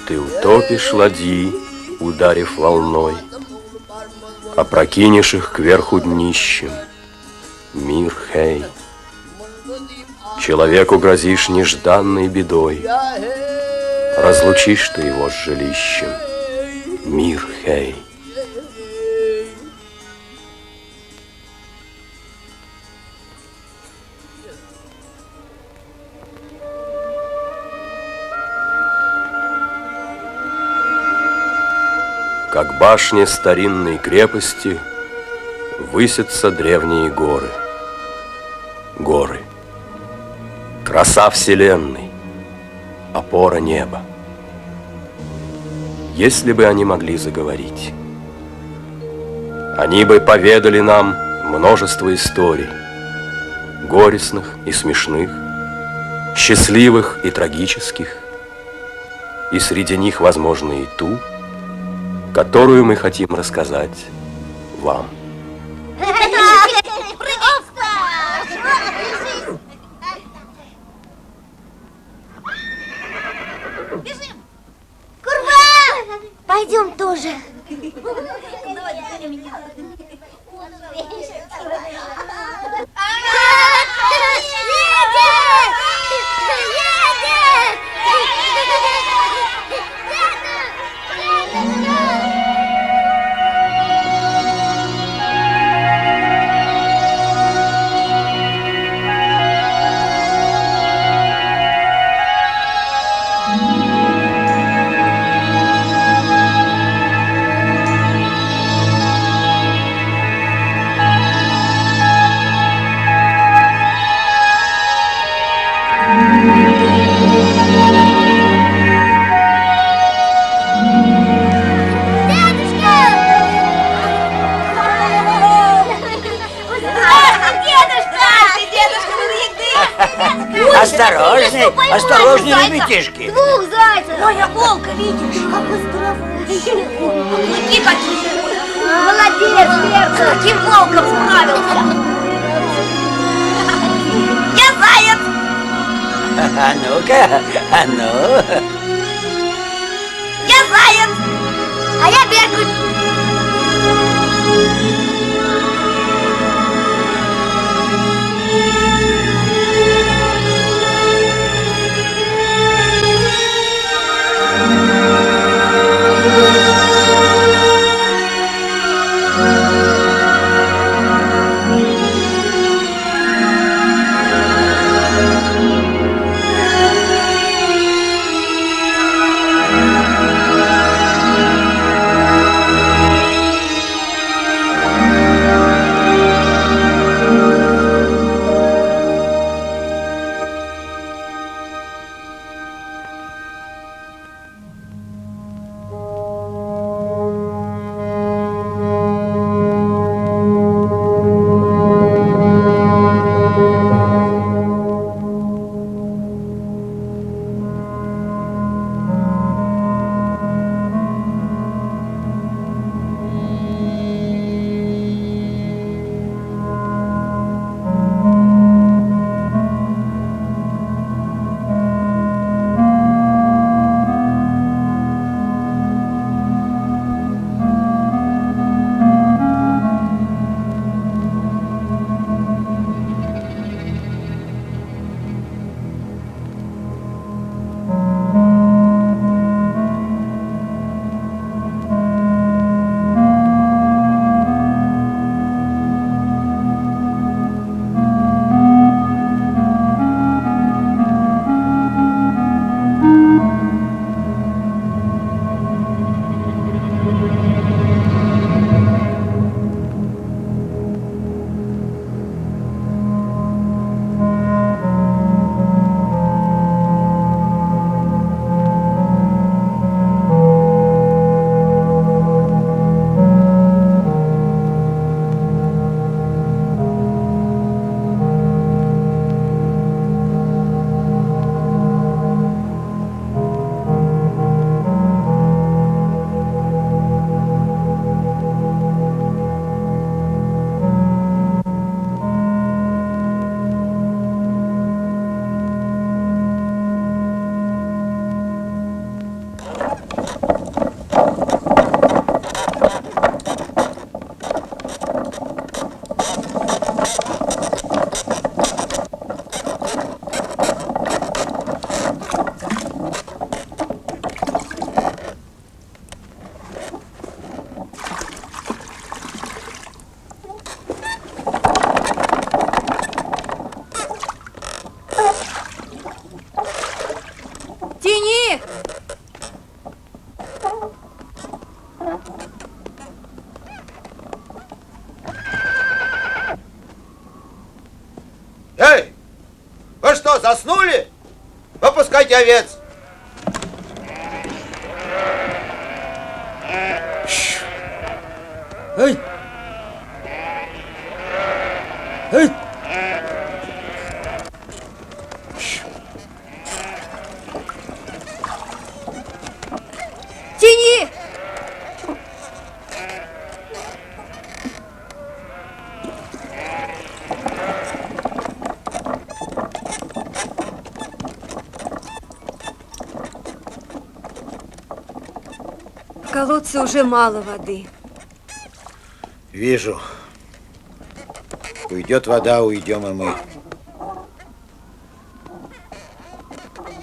Ты утопишь ладьи, ударив волной, опрокинешь их кверху днищем. Мир, хей, человеку грозишь нежданной бедой, разлучишь ты его с жилищем. Мир, хей. Как башни старинной крепости высятся древние горы. Горы. Краса вселенной, опора неба. Если бы они могли заговорить, они бы поведали нам множество историй, горестных и смешных, счастливых и трагических, и среди них, возможно, и ту, которую мы хотим рассказать вам. Бежим! Курбан! Пойдем тоже. Осторожней, осторожней, ребятишки. Двух зайцев. Ой, а волка видишь? Какой здоровый. Клыки какие. Молодец, Верка. С каким волком справился? Я заяц. А ну-ка, а ну. Я заяц. А я Беркут. Выпускайте овец! Эй! Эй! Тяни! В колодце уже мало воды. Вижу. Уйдет вода, уйдем и мы.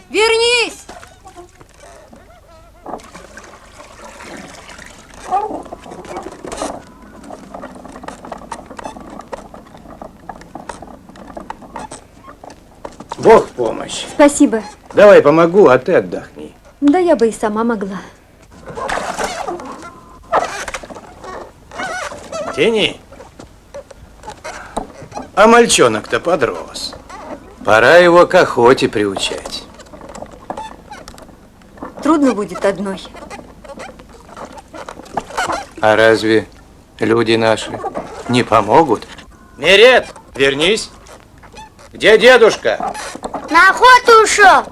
Вернись! Бог в помощь. Спасибо. Давай помогу, а ты отдохни. Да я бы и сама могла. Тяни. А мальчонок-то подрос. Пора его к охоте приучать. Трудно будет одной. А разве люди наши не помогут? Неред, вернись. Где дедушка? На охоту ушел!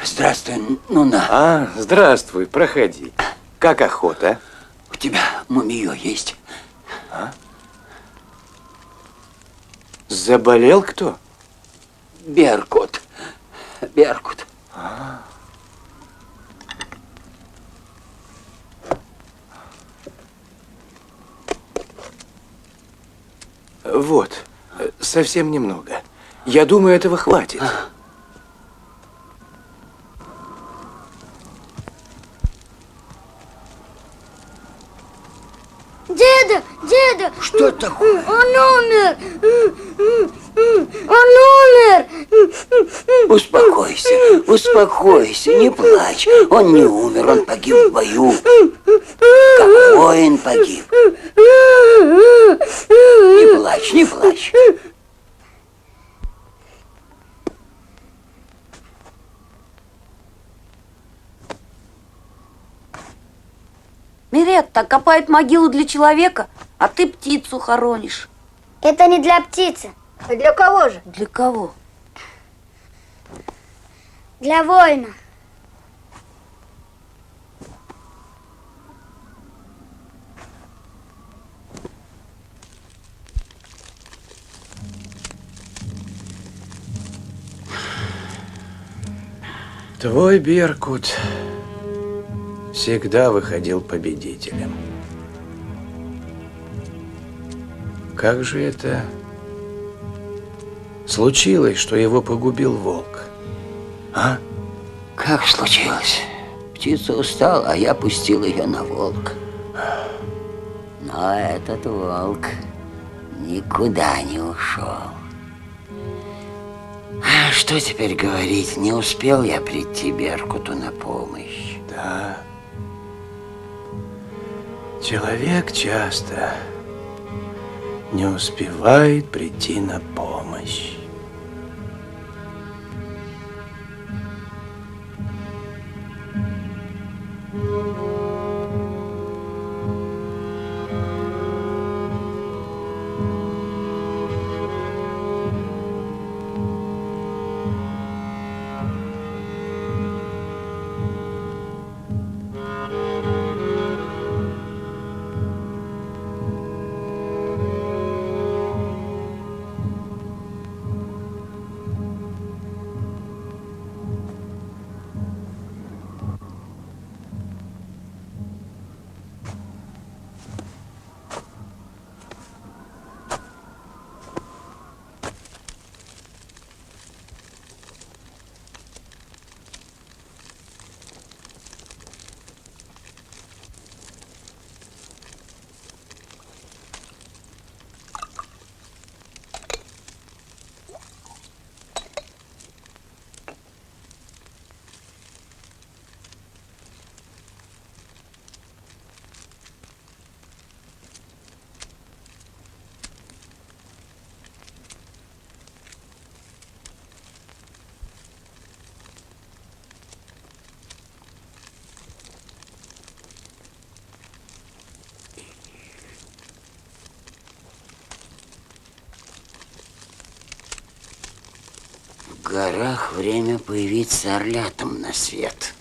Здравствуй, Нуна. А, здравствуй, проходи. Как охота? У тебя мумиё есть? Заболел кто? Беркут. Беркут. Вот, совсем немного. Я думаю, этого хватит. Деда, деда! Что такое? Он умер! Он умер! Успокойся, успокойся, не плачь. Он не умер, он погиб в бою. Как воин погиб. Не плачь, не плачь. Миретта копает могилу для человека, а ты птицу хоронишь. Это не для птицы. А для кого же? Для кого? Для воина. Твой Беркут всегда выходил победителем. Как же это случилось, что его погубил волк? А? Как случилось? Птица устала, а я пустил ее на волка. Но этот волк никуда не ушел. А что теперь говорить? Не успел я прийти Беркуту на помощь. Да. Человек часто не успевает прийти на помощь. В горах время появиться орлятам на свет.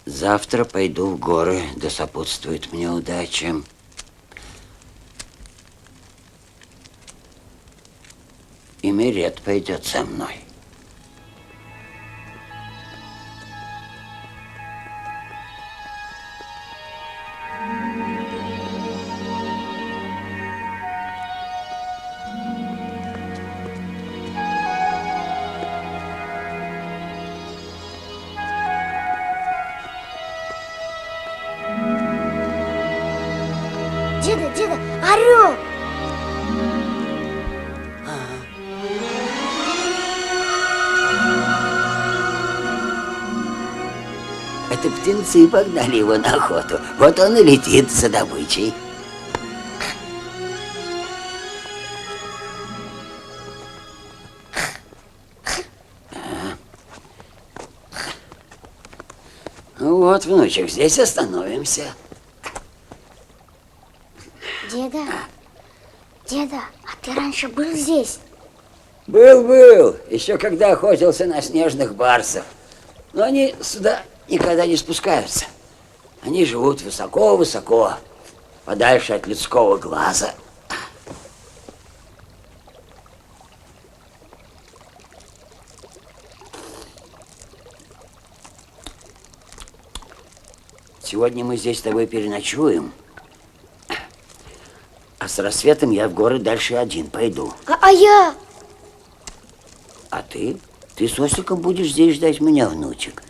Завтра пойду в горы, да сопутствует мне удача. И Мирет пойдет со мной. Деда, деда, орел! Это птенцы погнали его на охоту. Вот он и летит за добычей. Вот, внучек, здесь остановимся. Деда, деда, а ты раньше был здесь? Был, еще когда охотился на снежных барсов. Но они сюда никогда не спускаются. Они живут высоко-высоко, подальше от людского глаза. Сегодня мы здесь с тобой переночуем. А с рассветом я в город дальше один пойду. А я? А ты? Ты с Осликом будешь здесь ждать меня, внучек.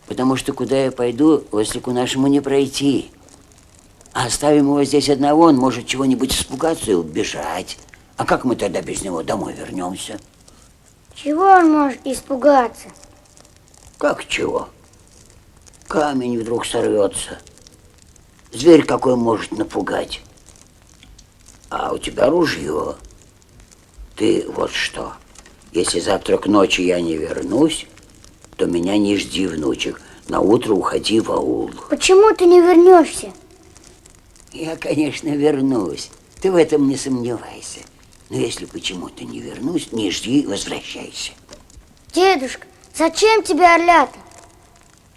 Потому что куда я пойду, Ослику нашему не пройти. А оставим его здесь одного, он может чего-нибудь испугаться и убежать. А как мы тогда без него домой вернемся? Чего он может испугаться? Как чего? Камень вдруг сорвется. Зверь какой может напугать. А у тебя ружье. Ты вот что. Если завтра к ночи я не вернусь, то меня не жди, внучек. На утро уходи в аул. Почему ты не вернешься? Я, конечно, вернусь. Ты в этом не сомневайся. Но если почему-то не вернусь, не жди, возвращайся. Дедушка, зачем тебе орлята?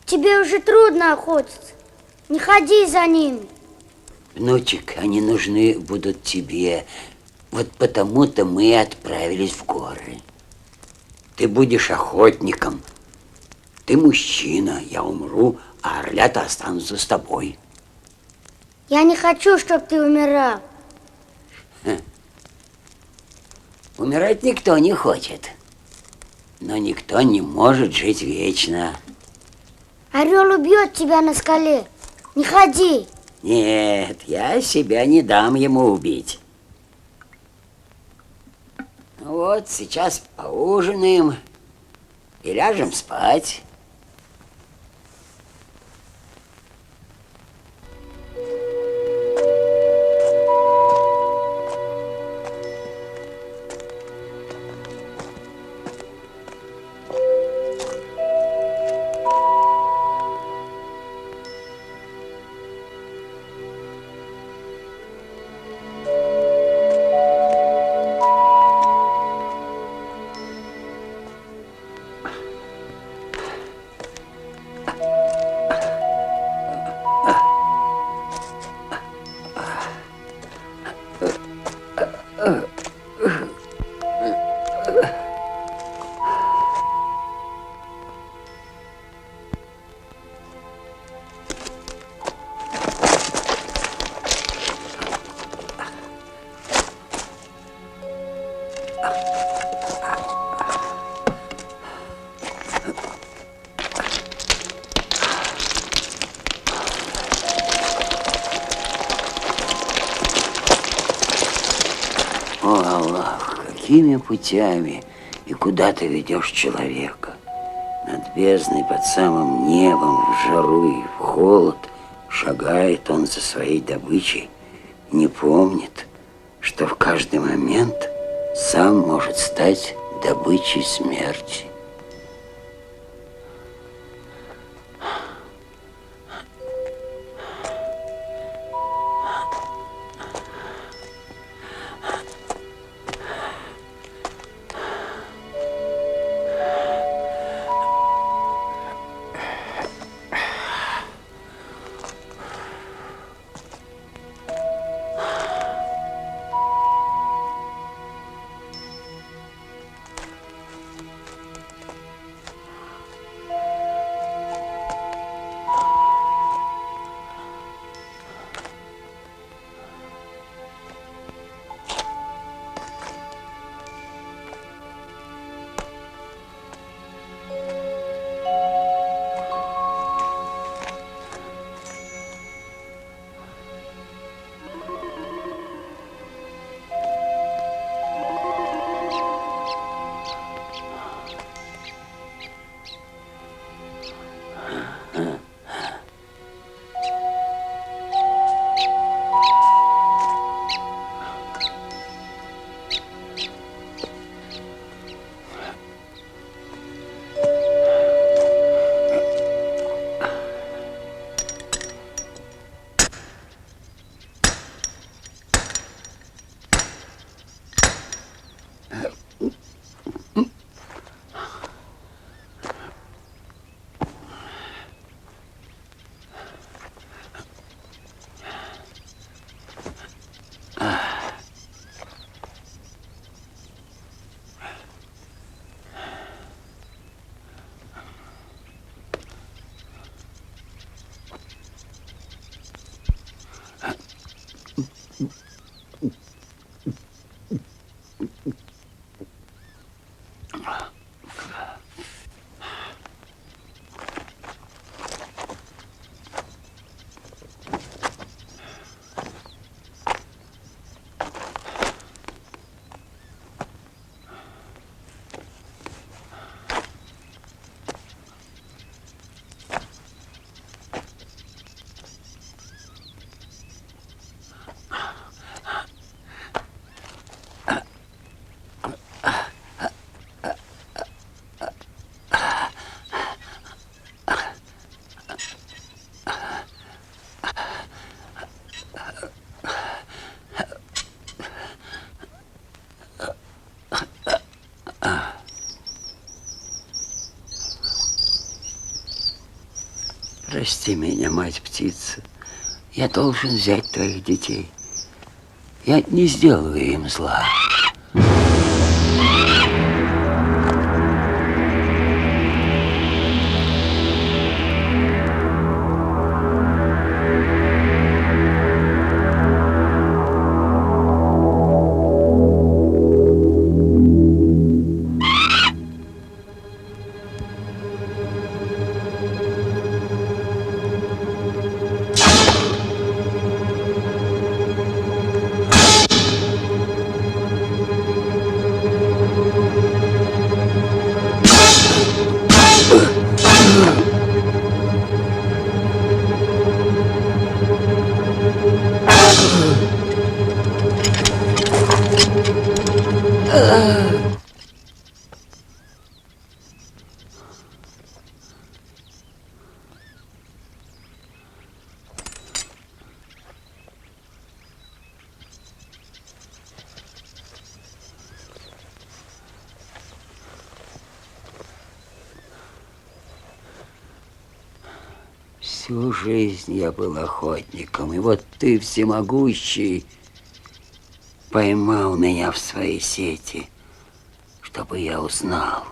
Тебе уже трудно охотиться. Не ходи за ними. Внучек, они нужны будут тебе. Вот потому-то мы отправились в горы. Ты будешь охотником. Ты мужчина, я умру, а орлята останутся с тобой. Я не хочу, чтобы ты умирал. Умирать никто не хочет. Но никто не может жить вечно. Орел убьет тебя на скале. Не ходи. Нет, я себя не дам ему убить. Вот сейчас поужинаем и ляжем спать. О, Аллах, какими путями и куда ты ведешь человека? Над бездной, под самым небом, в жару и в холод шагает он за своей добычей, не помнит, что в каждый момент сам может стать добычей смерти. Прости меня, мать-птица. Я должен взять твоих детей. Я не сделаю им зла. Всю жизнь я был охотником, и вот ты, всемогущий, поймал меня в свои сети, чтобы я узнал,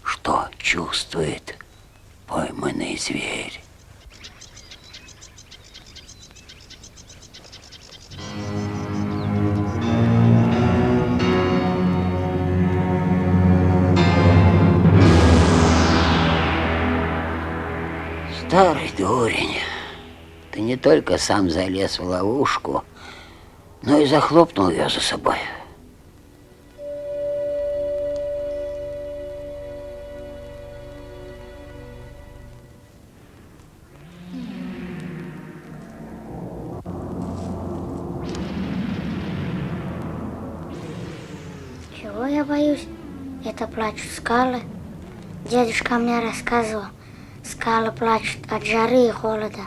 что чувствует пойманный зверь. Старый дурень, ты не только сам залез в ловушку, но и захлопнул ее за собой. Чего я боюсь? Это плачут скалы. Дедушка мне рассказывал, скалы плачут от жары и холода.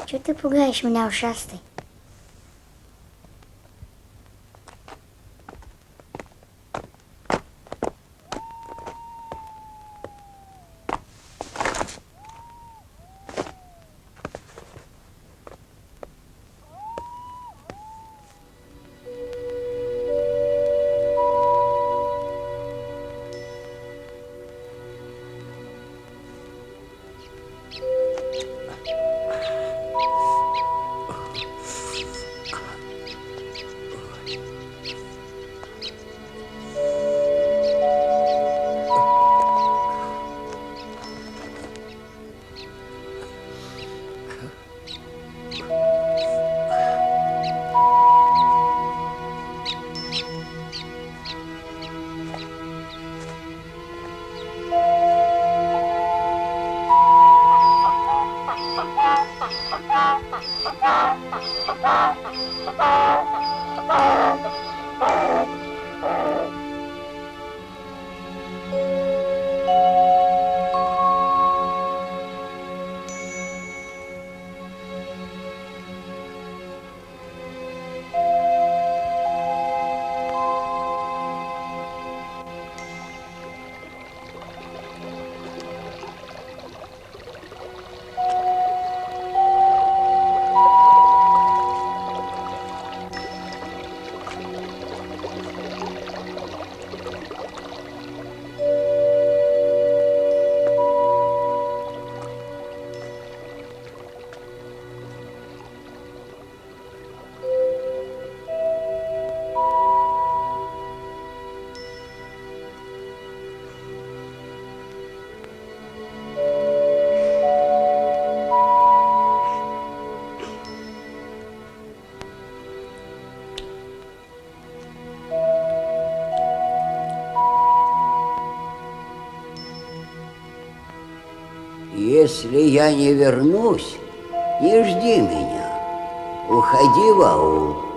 Чего ты пугаешь меня, ушастый? Если я не вернусь, не жди меня. Уходи в аул.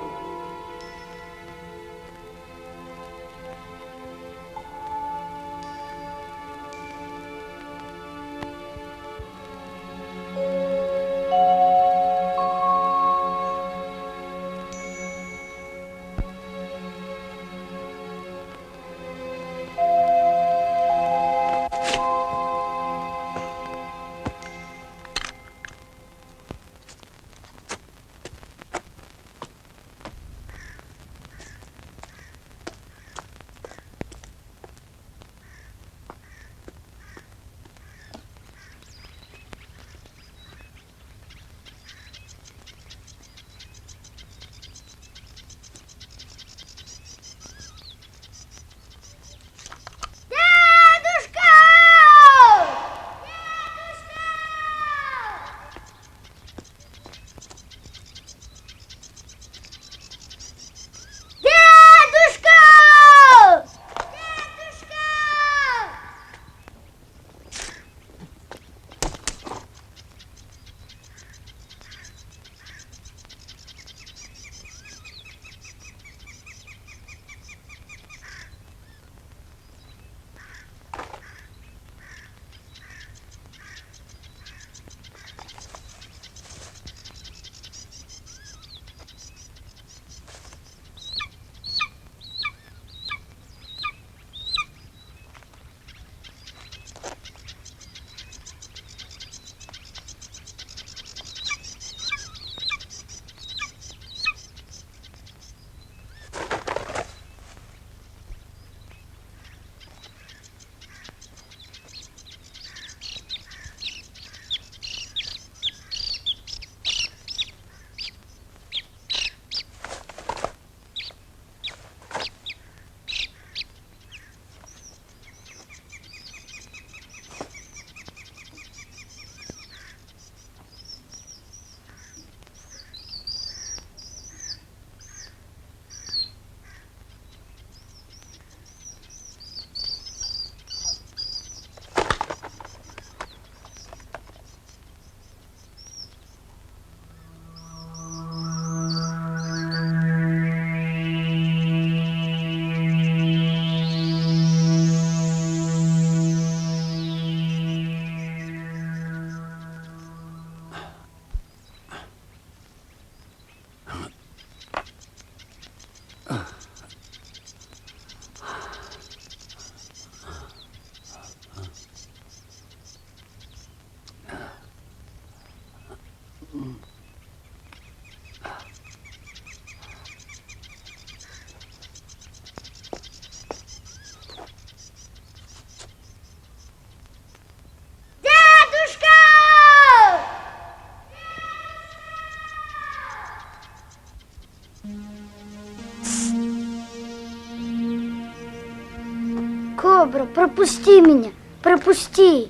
Кобра, пропусти меня, пропусти.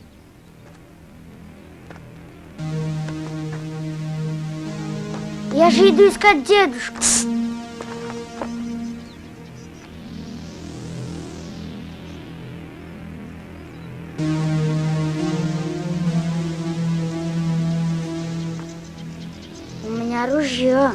Я же иду искать дедушку. У меня ружье.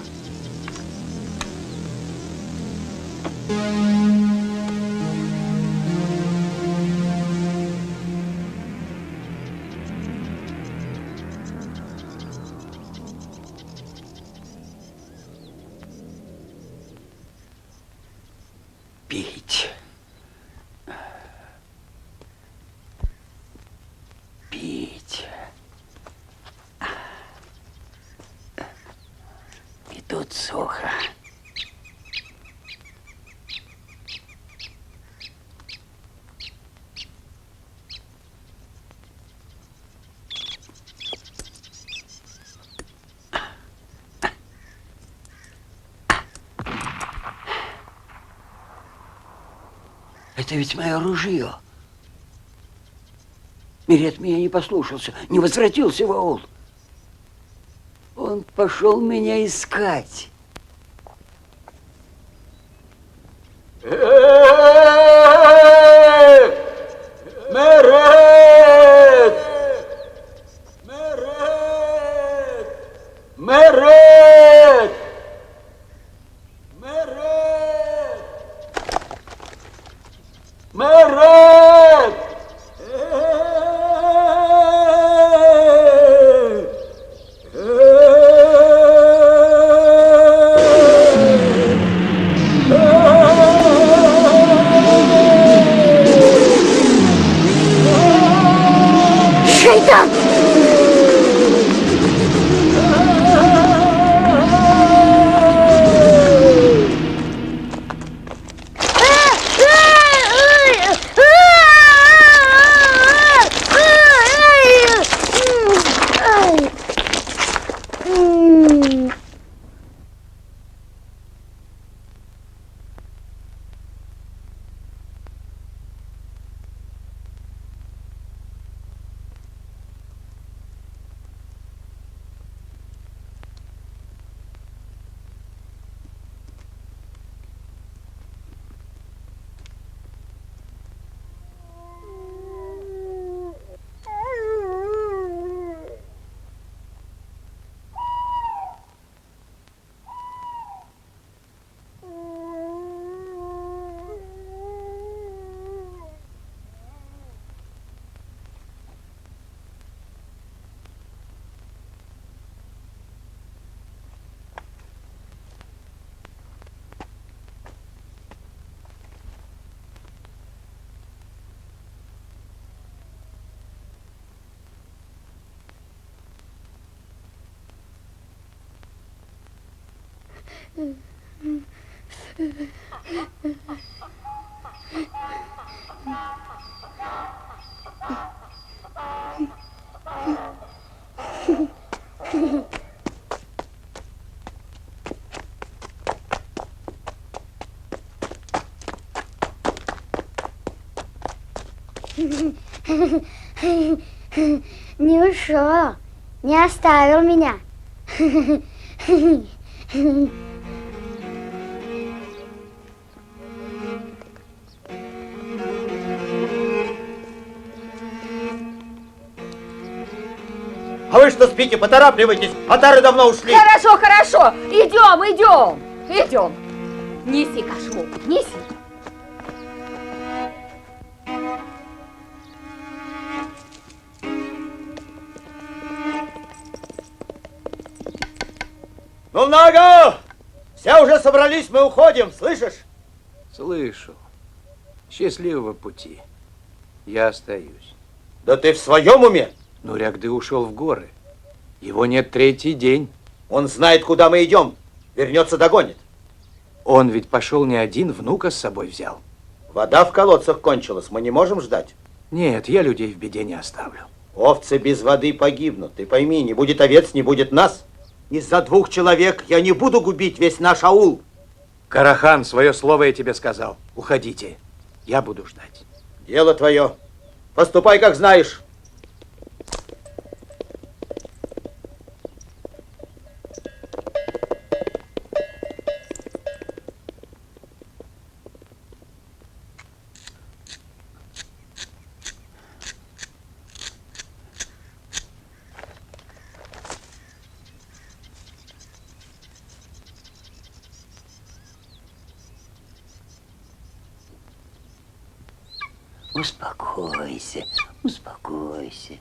Пить. Пить. И тут сухо. Это ведь мое ружье. Мирет меня не послушался, не возвратился в аул. Он пошел меня искать. Мирет! Мерет! Мерет! Мерет! Шайтан! Не ушел, не оставил меня. А вы что спите? Поторапливайтесь. Отары давно ушли. Хорошо, хорошо. Идем. Неси кошму, неси. Ну, много! Все уже собрались, мы уходим, слышишь? Слышу. Счастливого пути. Я остаюсь. Да ты в своем уме? Нурягды ушел в горы. Его нет третий день. Он знает, куда мы идем. Вернется, догонит. Он ведь пошел не один, внука с собой взял. Вода в колодцах кончилась, мы не можем ждать. Нет, я людей в беде не оставлю. Овцы без воды погибнут. Ты пойми, не будет овец, не будет нас. Из-за 2 человек я не буду губить весь наш аул. Карахан, свое слово я тебе сказал. Уходите. Я буду ждать. Дело твое. Поступай, как знаешь. Успокойся, успокойся.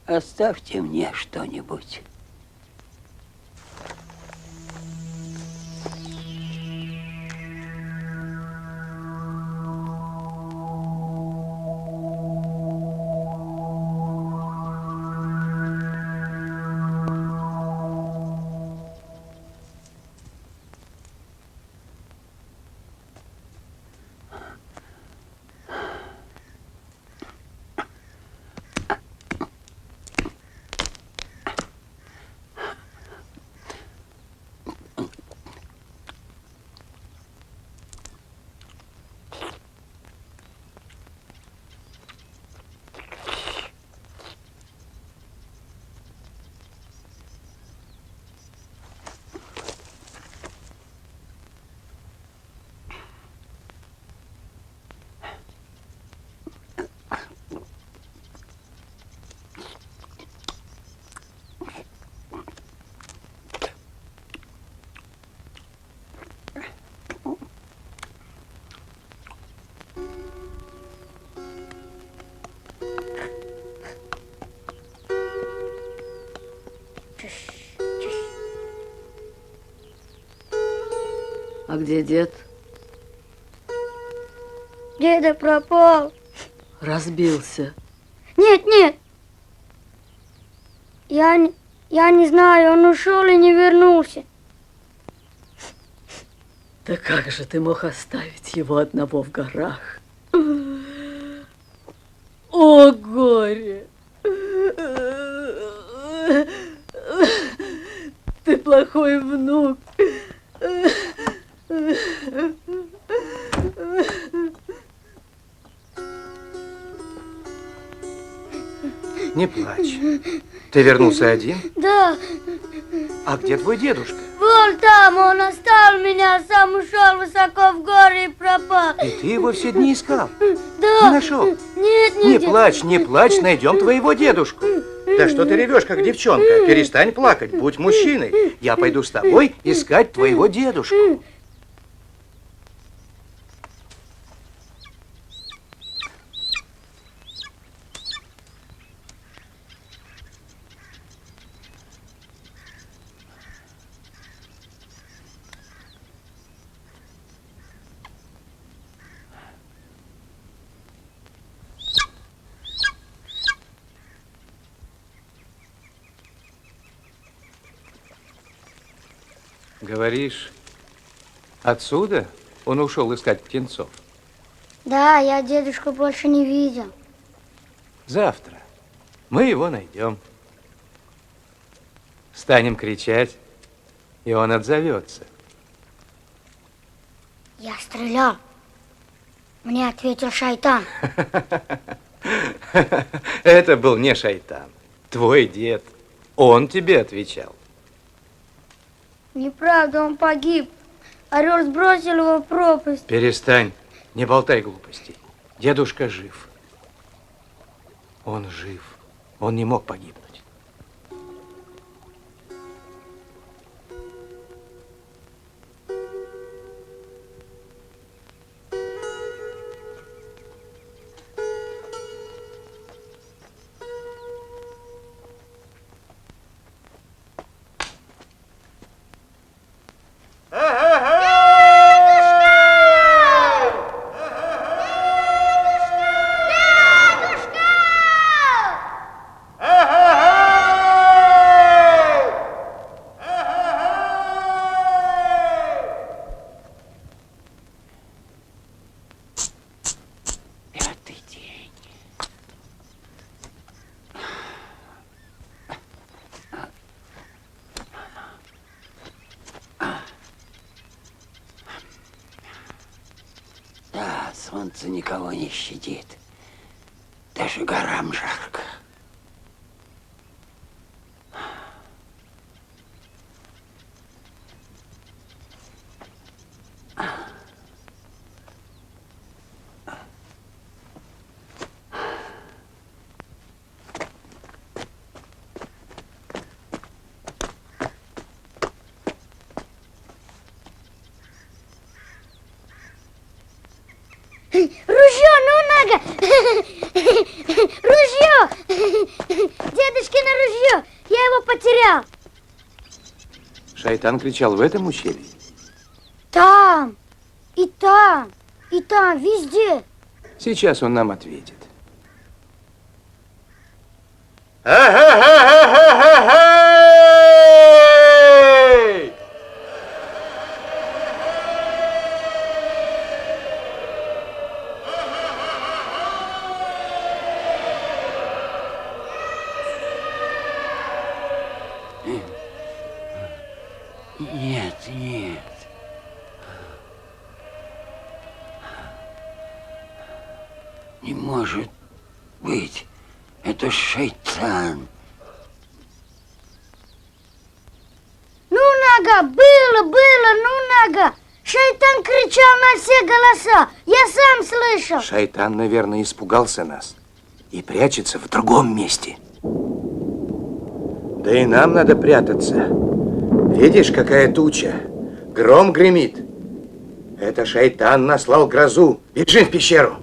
Оставьте мне что-нибудь. А где дед? Деда пропал. Разбился. Нет, нет. Я не знаю, он ушел и не вернулся. Да как же ты мог оставить его одного в горах? О, горе! Ты плохой внук. Не плачь. Ты вернулся один? Да, А где твой дедушка? вон там он оставил меня, сам ушел высоко в горы и пропал. И ты его все дни искал? Да. Не нашел? Нет, Не нет. плачь, не плачь, найдем твоего дедушку. Да что ты ревешь, как девчонка? Перестань плакать, будь мужчиной. Я пойду с тобой искать твоего дедушку. Говоришь, отсюда он ушел искать птенцов? Да, я дедушку больше не видел. Завтра мы его найдем. Станем кричать, и он отзовется. Я стрелял. Мне ответил шайтан. Это был не шайтан, твой дед. Он тебе отвечал. Неправда, он погиб. Орел сбросил его в пропасть. Перестань, не болтай глупостей. Дедушка жив. Он жив. Он не мог погибнуть. Да, солнце никого не щадит. Даже горам жарко. Ружье, ну нога! Ружье! Дедушкино ружье! Я его потерял. Шайтан кричал в этом ущелье? Там, и там, и там, везде. Сейчас он нам ответит. Нет, нет. Не может быть. Это шайтан. Ну нога, было, ну нога. Шайтан кричал на все голоса. Я сам слышал. Шайтан, наверное, испугался нас и прячется в другом месте. Да и нам надо прятаться. Видишь, какая туча? Гром гремит. Это шайтан наслал грозу. Бежим в пещеру.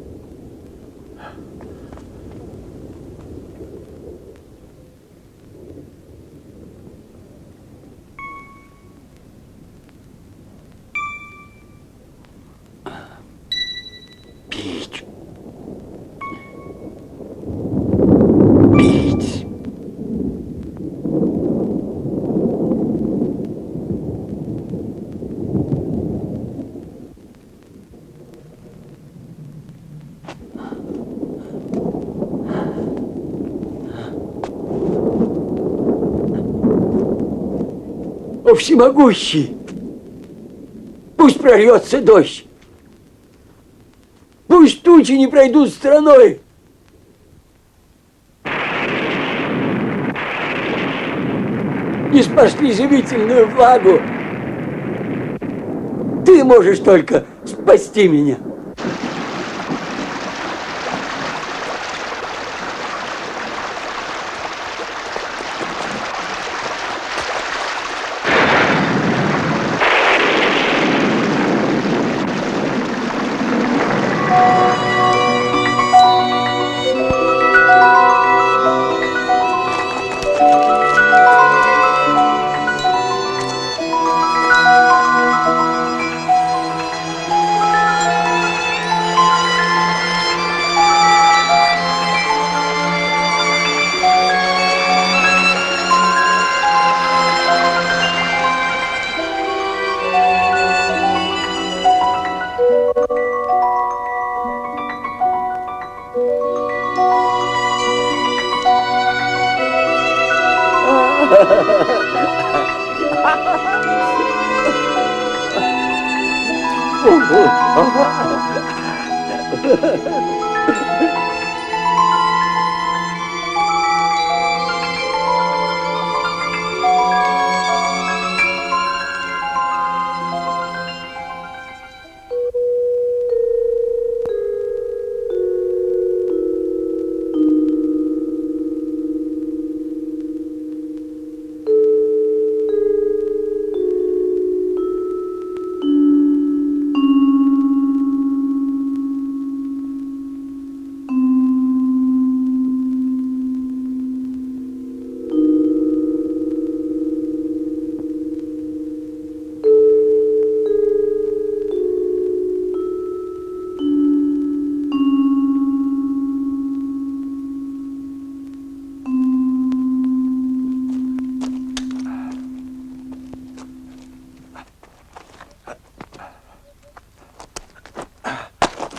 О, всемогущий! Пусть прольется дождь! Пусть тучи не пройдут стороной! Не спасли живительную влагу! Ты можешь только спасти меня!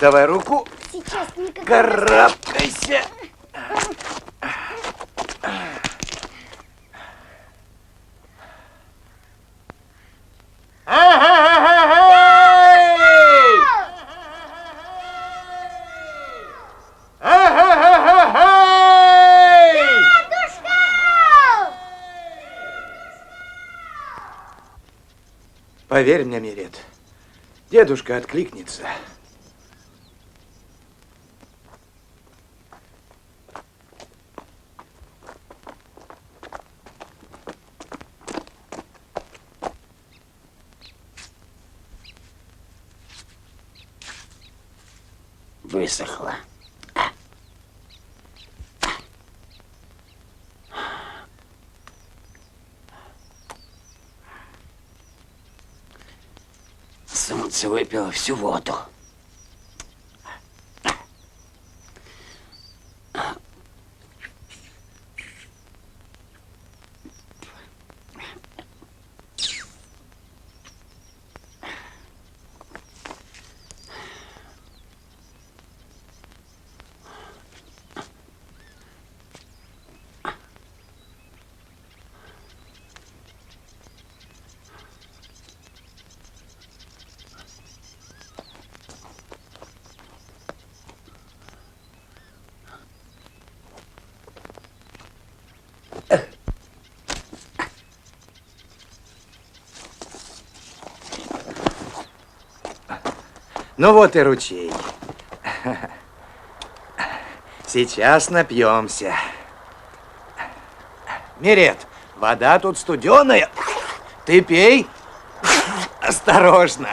Давай руку. Сейчас никак. Карабкайся. Поверь мне, Мирет, дедушка откликнется. Высохла. Солнце выпило всю воду. Ну вот и ручей. Сейчас напьемся. Мирет, вода тут студеная. Ты пей. Осторожно.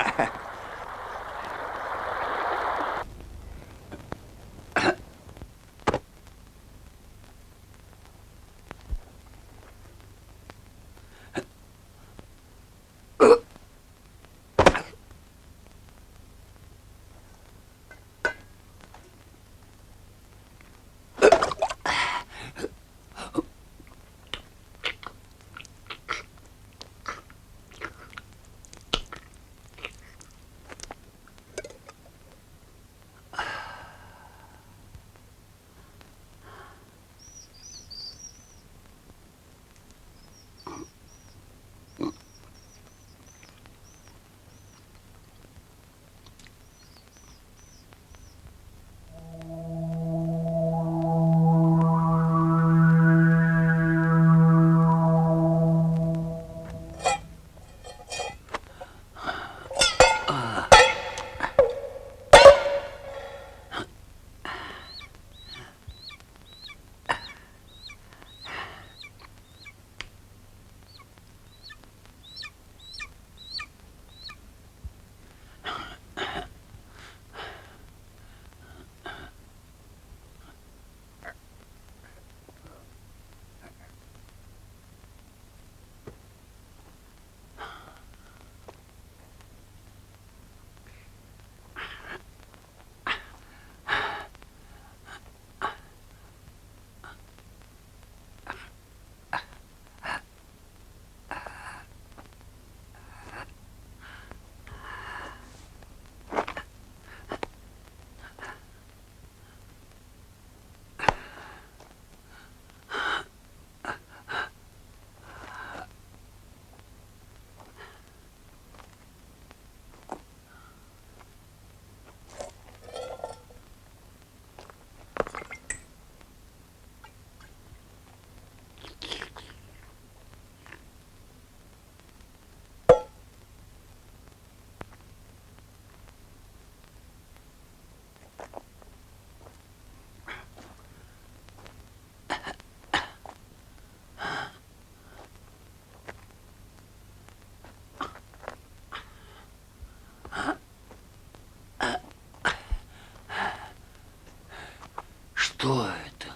Что это?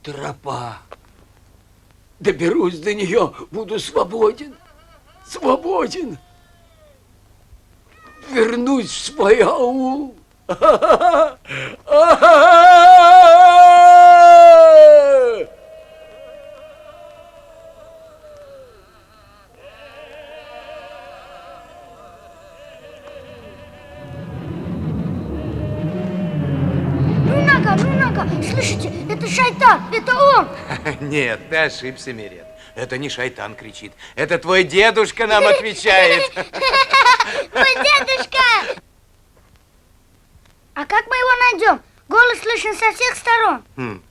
Тропа. Доберусь до нее, буду свободен. Свободен. Вернусь в свой аул. Слышите, это шайтан, это он. Нет, ты ошибся, Мирет. Это не шайтан кричит. Это твой дедушка нам отвечает. Мой дедушка! А как мы его найдем? Голос слышен со всех сторон.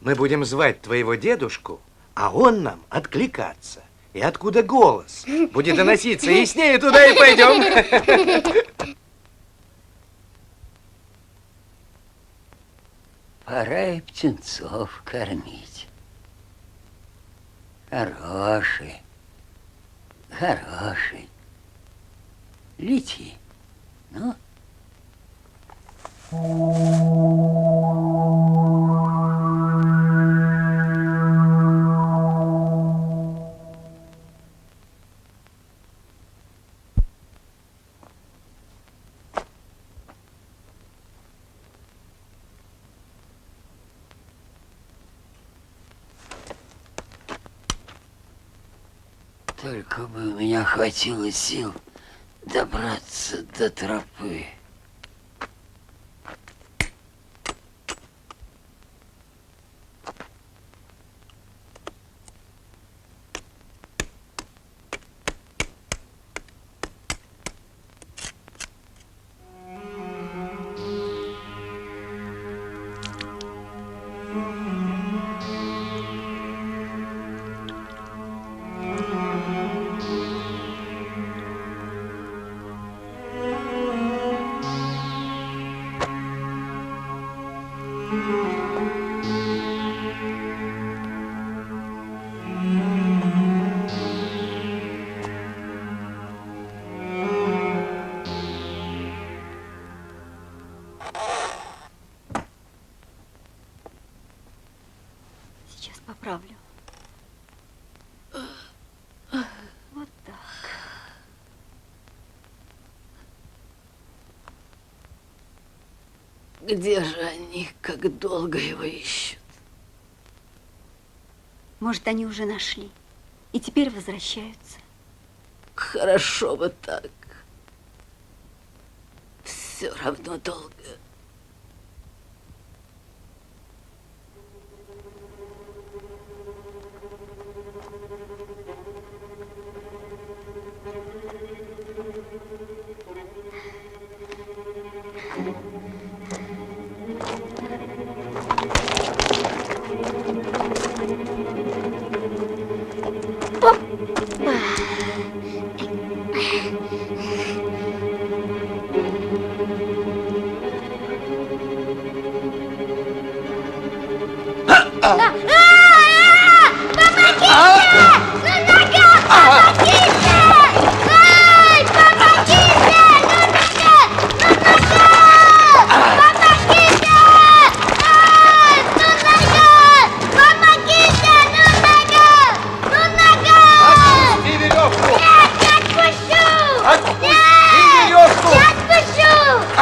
Мы будем звать твоего дедушку, а он нам откликаться. И откуда голос будет доноситься, яснее туда и пойдем. Пора и птенцов кормить. Хороший, хороший. Лети, ну. Только бы у меня хватило сил добраться до тропы. Сейчас поправлю. Вот так. Где же они, как долго его ищут? Может, они уже нашли и теперь возвращаются. Хорошо бы так. Все равно долго.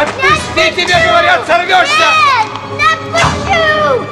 Отпусти, тебе говорят, сорвешься! Нет, отпущу!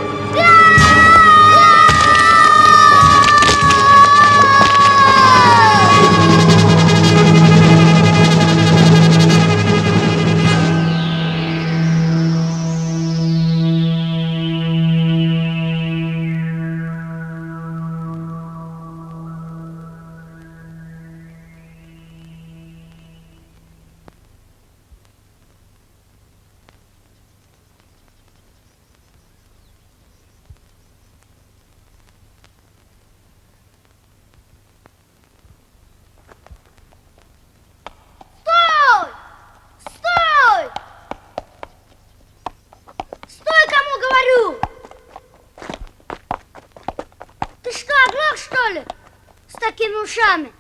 Ушами.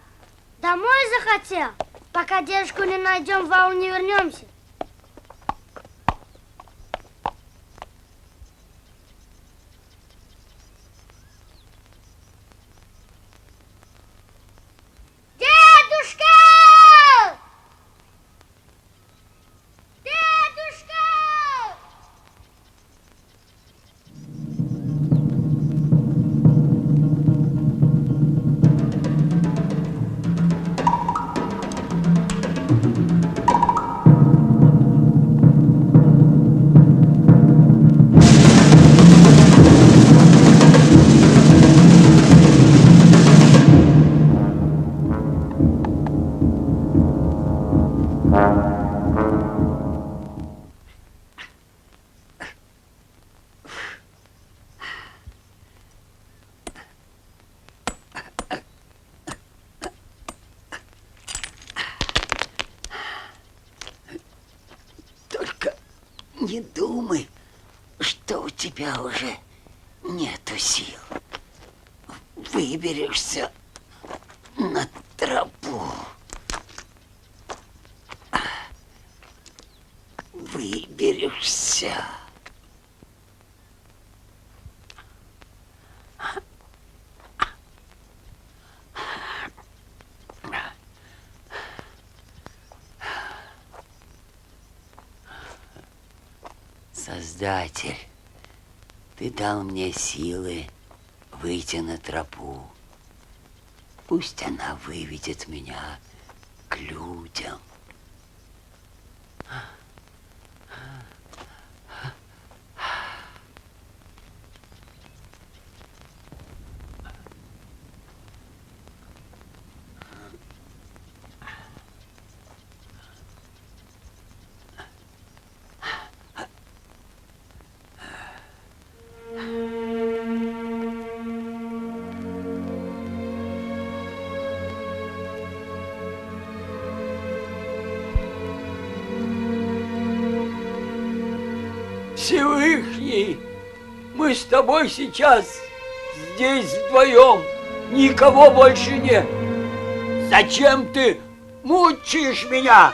Домой захотел? Пока дедушку не найдем, в аул не вернемся. не думай, что у тебя уже нету сил. Выберешься на тропу. Выберешься. Создатель, ты дал мне силы выйти на тропу. Пусть она выведет меня к людям. Всевышний, мы с тобой сейчас здесь вдвоем, никого больше нет. Зачем ты мучаешь меня,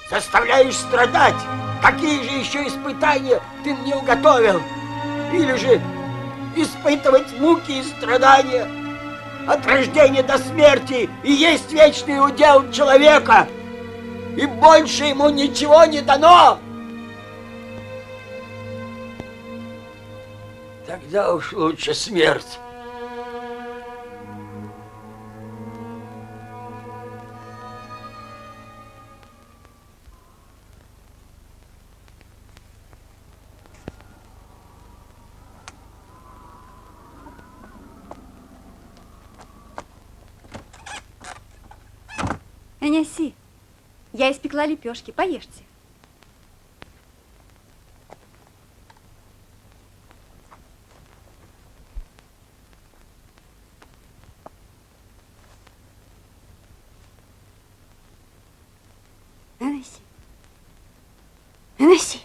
заставляешь страдать? Какие же еще испытания ты мне уготовил? Или же испытывать муки и страдания от рождения до смерти и есть вечный удел человека, и больше ему ничего не дано? Тогда уж лучше смерть. Неси, я испекла лепешки, поешьте. Неси. Неси.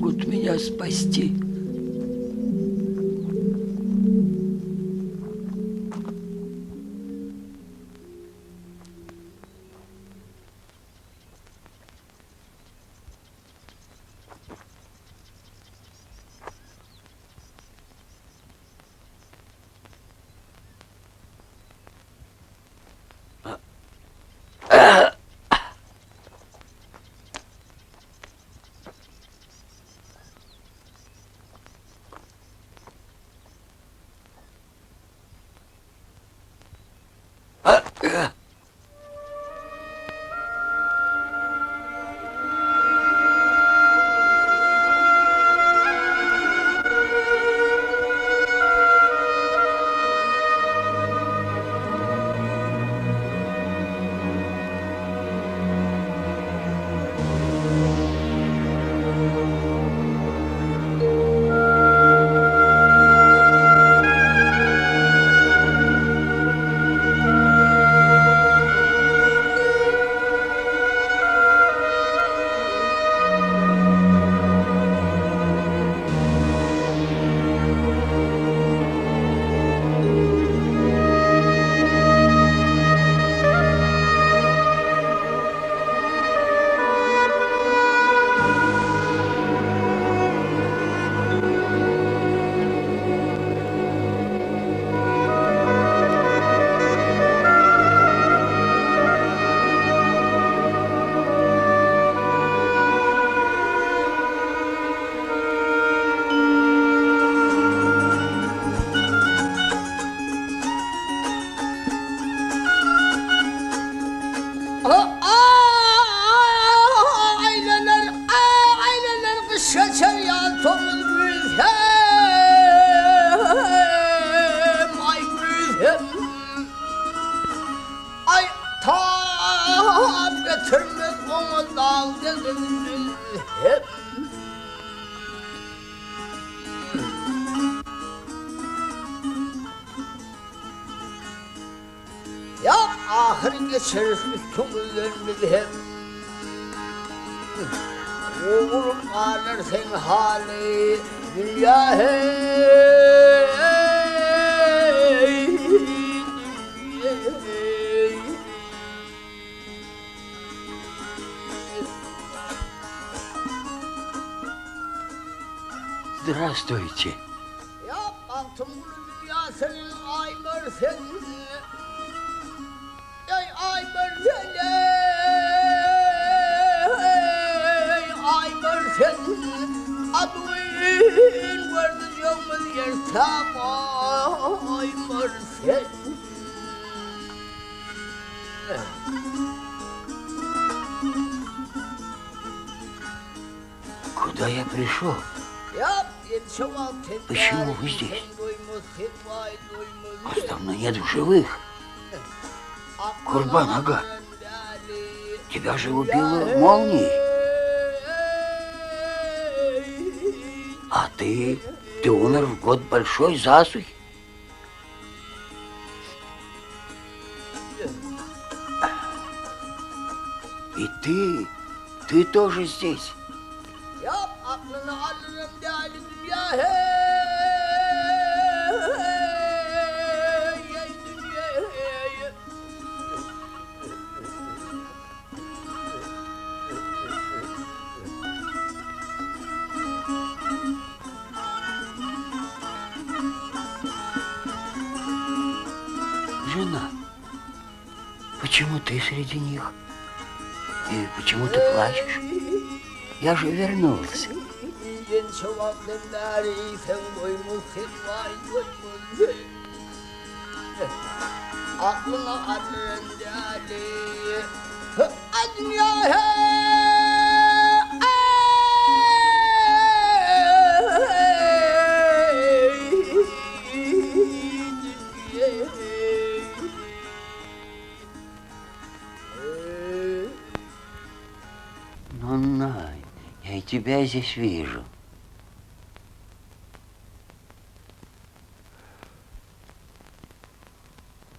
могут меня спасти. Geçeriz bütün günlerimizi hep. Uğurum alır sen hali dünya hey. Здравствуйте. Ya baktım bu dünya senin aymır senin. Ay Mert'e, ay Mert'e, adın vardı yolumuz yersem, ay Mert'e. Куда я пришел? Почему вы здесь? Вас давно нет в живых. Курбан Ага, тебя же убила молнией. А ты умер в год большой засухи. И ты тоже здесь. Жена, почему ты среди них? И почему ты плачешь? Я же вернулся. Я и тебя здесь вижу.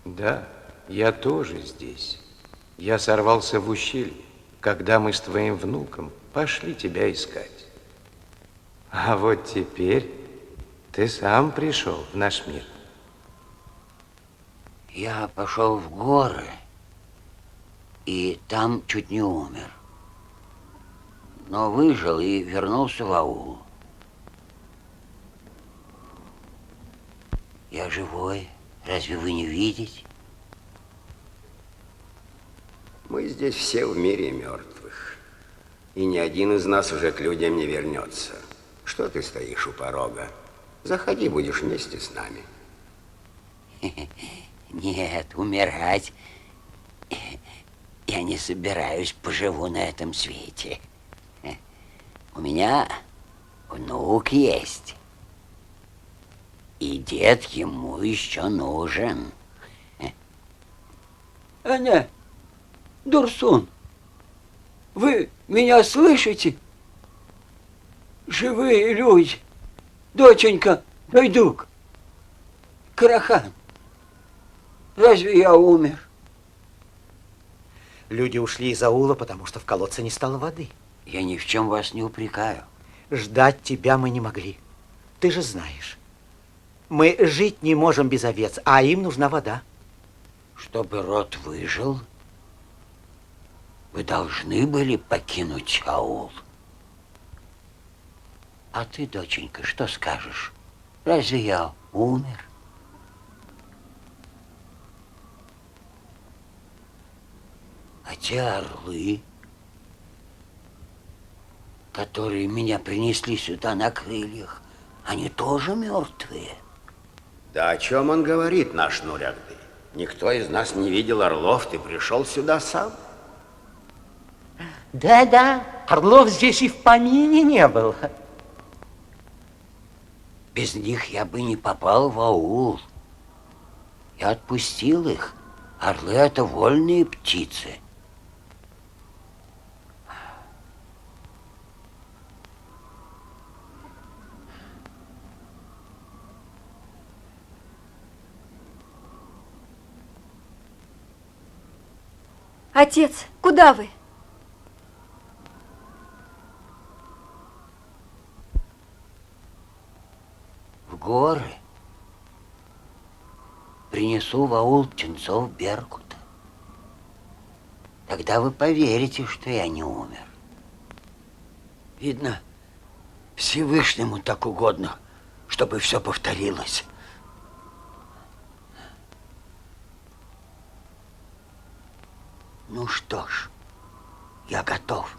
Да, я тоже здесь. Я сорвался в ущелье, когда мы с твоим внуком пошли тебя искать. А вот теперь ты сам пришел в наш мир. Я пошел в горы, и там чуть не умер. Но выжил и вернулся в аул. Я живой. Разве вы не видите? Мы здесь все в мире мертвых. И ни один из нас уже к людям не вернется. Что ты стоишь у порога? Заходи, будешь вместе с нами. Нет, умирать я не собираюсь, поживу на этом свете. У меня внук есть. И дед ему еще нужен. Аня, Дурсун, вы меня слышите? Живые люди. Доченька, Дойдук, Карахан, разве я умер? Люди ушли из аула, потому что в колодце не стало воды. Я ни в чем вас не упрекаю. Ждать тебя мы не могли. Ты же знаешь. Мы жить не можем без овец, а им нужна вода. Чтобы род выжил, вы должны были покинуть аул. А ты, доченька, что скажешь? Разве я умер? А те орлы, которые меня принесли сюда на крыльях, они тоже мертвые? Да о чем он говорит, наш Нурягды? Никто из нас не видел орлов, ты пришел сюда сам. Да-да, орлов здесь и в помине не было. Без них я бы не попал в аул. Я отпустил их. Орлы — это вольные птицы. Отец, куда вы? В горы. Принесу в аул птенцов Беркута. Тогда вы поверите, что я не умер. Видно, Всевышнему так угодно, чтобы все повторилось. Ну что ж, я готов.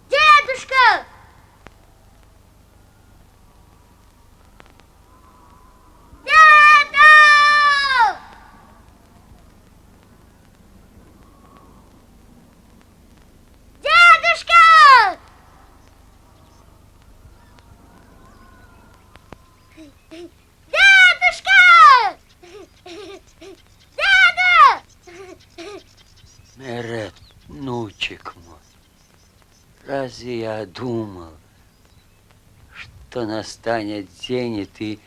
Дедушка! Деда! Дедушка! Дедушка! Деда! Мерет, внучек мой, разве я думал, что настанет день, и ты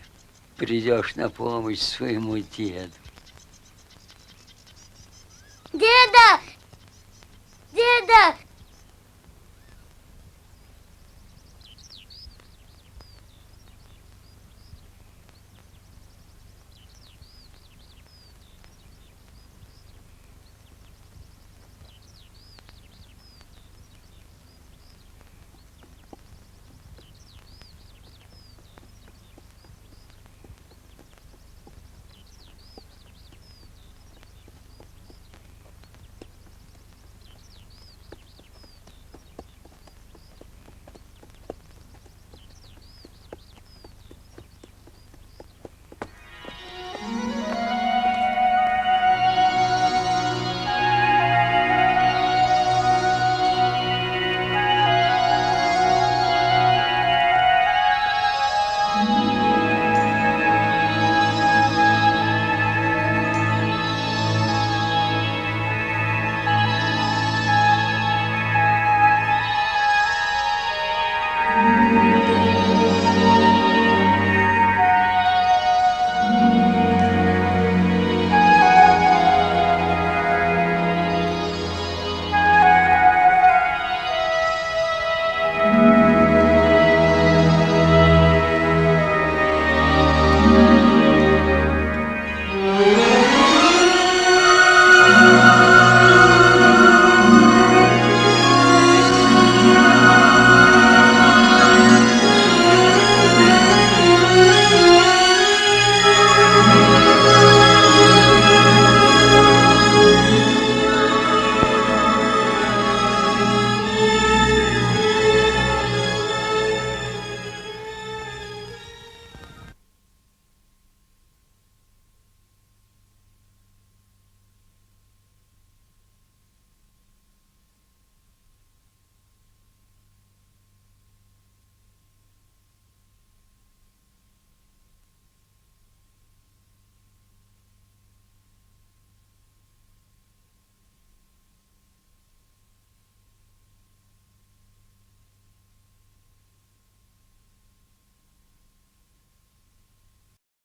придешь на помощь своему деду? Деда,